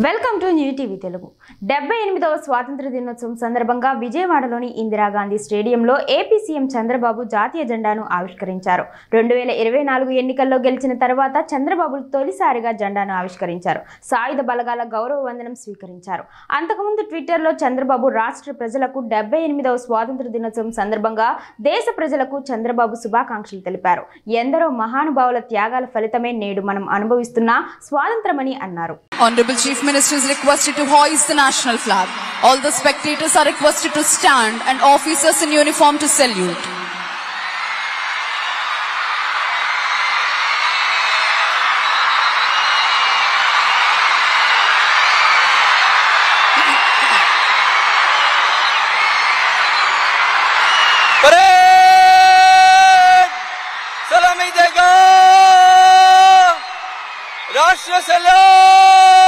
Welcome to new TV Telugu 78వ స్వాతంత్ర దినోత్సవం సందర్భంగా విజయవాడలోని ఇందిరాగాంధీ స్టేడియంలో ఏపీ సీఎం చంద్రబాబు జాతీయ జెండాను ఆవిష్కరించారు. 2024 ఎన్నికల్లో గెలిచిన తర్వాత చంద్రబాబు తొలిసారిగా జెండాను ఆవిష్కరించారు. సాయుధ బలగాల గౌరవ వందనం స్వీకరించారు. అంతకుముందు ట్విట్టర్లో చంద్రబాబు రాష్ట్ర ప్రజలకు 78వ స్వాతంత్ర దినోత్సవం సందర్భంగా దేశ ప్రజలకు చంద్రబాబు శుభాకాంక్షలు తెలిపారు. ఎందరో మహానుభావుల త్యాగాల ఫలితమే నేడు మనం అనుభవిస్తున్న స్వాతంత్రమని అన్నారు. Honorable Chief Minister is requested to hoist the national flag. All the spectators are requested to stand and officers in uniform to salute. Parade! Salami dega! Rashtra Salam!